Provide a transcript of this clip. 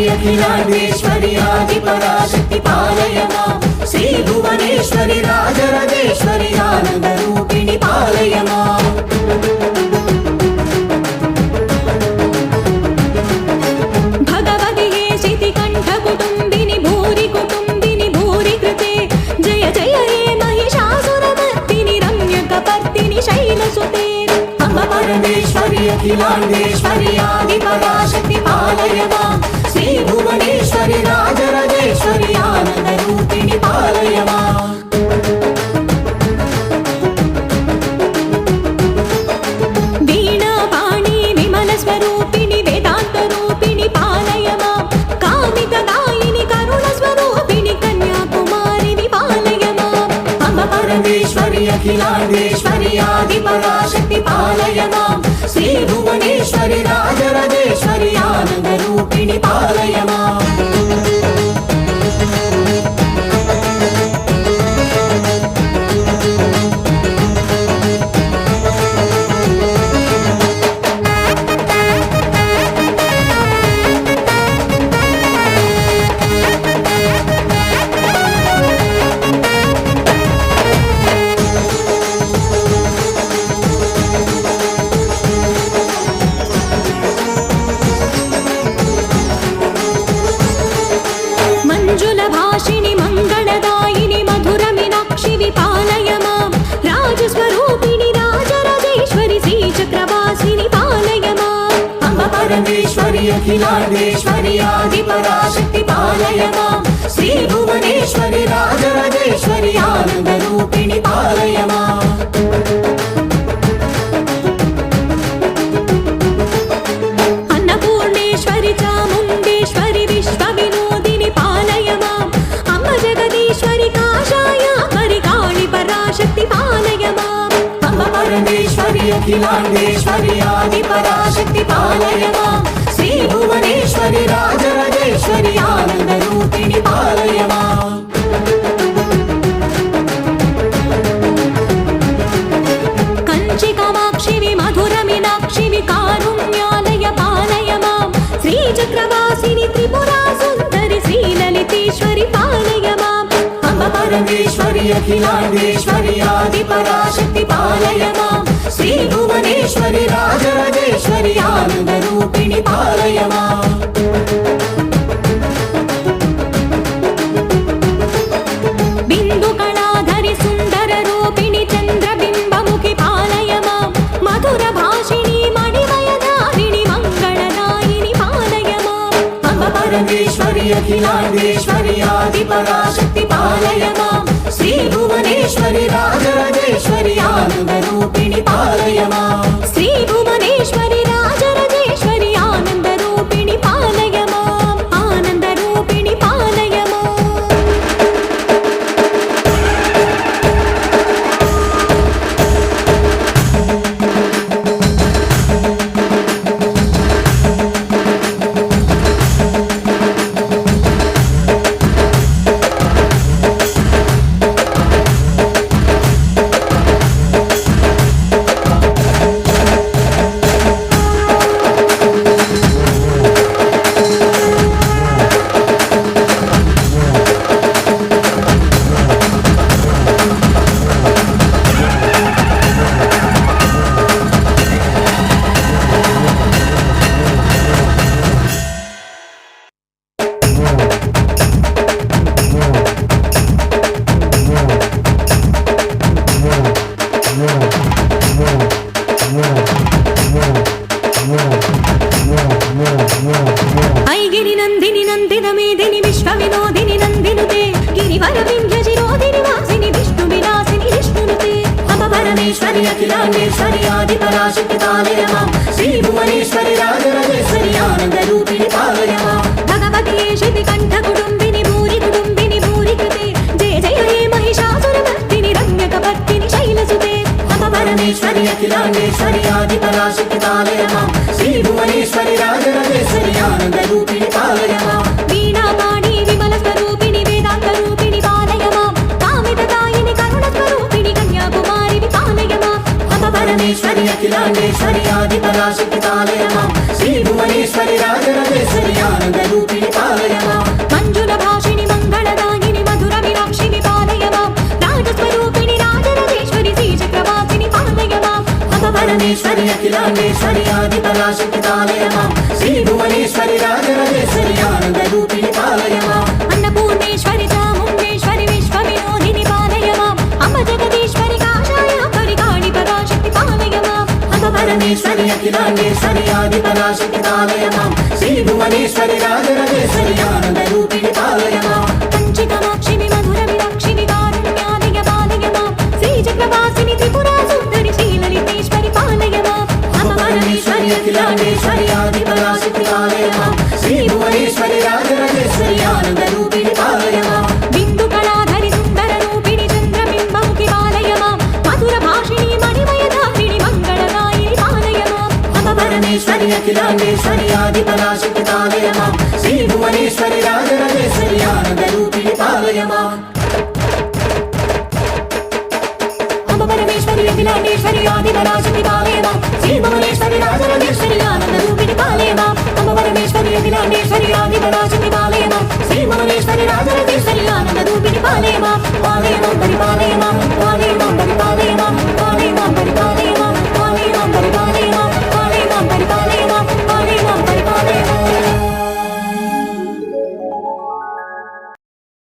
अखिलांडेश्वरी आदिपराशक्ति पालय मां श्री भुवनेश्वरी राजराजेश्वरी आनंद रूपिणी पालय मां भगवति हे शितिकण्ठ कुटुम्बिनि भूरि कुटुम्बिनि भूरि कृते जय जय हे महिषासुरमर्दिनि रम्यकपर्दिनि शैलसुते अम्ब परमेश्वरी अखिलांडेश्वरी आदिपराशक्ति पालय मां श्री भुवनेश्वरी राजराजेश्वरी आनंद रूपिणी पालय मां वीणा पाणि विमल स्वरूपिणी वेदांत रूपिणी पालय मां कामिक गायिनी करुण स्वरूपिणी कन्याकुमारिणी पालय मां अम्ब परमेश्वरी अखिलांडेश्वरी आदिपराशक्ति पालय मां श्री भुवनेश्वरी राजराजेश्वरी आनंद रूपिणी पालय मां भाषिणी मंगलदायिनी मधुर मीनाक्षी विपालय मां राजस्वरूपिणी राजराजेश्वरी श्रीचक्रवासिनी पालय मां अम्ब परमेश्वरी अखिलांडेश्वरी आदिपराशक्ति पालय मां श्री भुवनेश्वरी राजराजेश्वरी आनंद रूपिणी पालय मां अन्नपूर्णेश्वरी चामुण्डेश्वरी विश्वविनोदिनी पालय मां शक्ति पालय मां अम्ब परमेश्वरी अखिलांडेश्वरी आदिपराशक्ति पालय मां श्री भुवनेश्वरी राजराजेश्वरी आनंद रूपिणी पालय मां कंचि कामाक्षि मधुर मीनाक्षि कारुण्यालय पालय मां श्रीचक्रवासिनी त्रिपुरा सुंदरी श्रीललितेश्वरी पालय मां परमेश्वरी अखिलांडेश्वरी आदिपराशक्ति पालय मां श्री भुवनेश्वरी राजराजेश्वरी आनंद रूपिणी पालय मां बिंदु कणाधरि सुंदर रूपिणी चंद्रबिंबमुखि पालय मां मधुर भाषिणी मणिमयधारिणी मंगलदायिनी पालय मां अम्ब परमेश्वरी अखिलांडेश्वरी आदिपराशक्ति पालय मां श्री भुवनेश्वरी राजराजेश्वरी आनंद रूपिणी पालय मां श्री भुवनेश्वरी राजराजेश्वरी आनंद रूपिणी पालय मां आनंद रूपिणी पालय मां ऐगिरि नंदिनि नंदित मेदिनि विश्वविनोदिनि नंदिनुते गिरिवर विंध्यशिरोधिनि वासिनि विष्णु विलासिनि विष्णुनुते अम्ब परमेश्वरी अखिलांडेश्वरी आदिपराशक्ति पालय मां श्री भुवनेश्वरी राजराजेश्वरी आनंद रूपिणी पालय मां भगवति हे शितिकण्ठ कुटुम्बिनि भूरि कृते అఖిలాండేశ్వరి ఆది పరాశక్తి పాలయ మాం శ్రీ భువనేశ్వరి రాజరాజేశ్వరి ఆనంద రూపిణి పాలయ మాం వీణాపాణి విమల స్వరూపిణి వేదాంత రూపిణి పాలయ మాం కామితదాయిని కరుణ స్వరూపిణి కన్యాకుమారి పాలయ మాం పరమేశ్వరి అఖిలాండేశ్వరి ఆది పరాశక్తి పాలయ మాం శ్రీ భువనేశ్వరి రాజరాజేశ్వరి ఆనంద రూపిణి పాలయ మాం మంజుల భాషిణి మంగళదాయిని మధుర మీనాక్షిని పాలయ మాం రాజస్వరూపిణి రాజరాజేశ్వరి శ్రీచక్రవాసిని పాలయ మాం పరమేశ్వరి అఖిలాండేశ్వరి ఆది పరాశక్తి పాలయ మాం శ్రీ భువనేశ్వరి రాజరాజేశ్వరి ఆనంద రూపిణి పాలయ మాం అన్నపూర్ణేశ్వరి చాముండేశ్వరి విశ్వ వినోదిని పాలయ మాం అమ్మ జగదీశ్వరి కాషాయ పరికాణి పరాశక్తి పాలయ మాం పరమేశ్వరి అఖిలాండేశ్వరి ఆది పరాశక్తి పాలయ మాం శ్రీ భువనేశ్వరి రాజరాజేశ్వరి ఆనంద రూపిణి పాలయ మాం కంచికమాక్షిని మధుర మీనాక్షిని కారుణ్యాలయ పాలయ మాం శ్రీచక్రవాసిని త్రిపురా సుందరి శ్రీలలితేశ్వరి పాలయ మాం పరమేశ్వరి అఖిలాండేశ్వరి ఆది పరాశక్తి పాలయ మాం శ్రీ భువనేశ్వరి రాజరాజేశ్వరి ఆనంద రూపిణి పాలయ మాం బిందు కళాధరి సుందర రూపిణి చంద్రబింబముఖి పాలయ మాం మధుర భాషిణి మణిమయధారిణి మంగళదాయిని పాలయ మాం పరమేశ్వరి అఖిలాండేశ్వరి ఆది పరాశక్తి పాలయ మాం శ్రీ భువనేశ్వరి రాజరాజేశ్వరి ఆనంద రూపిణి పాలయ మాం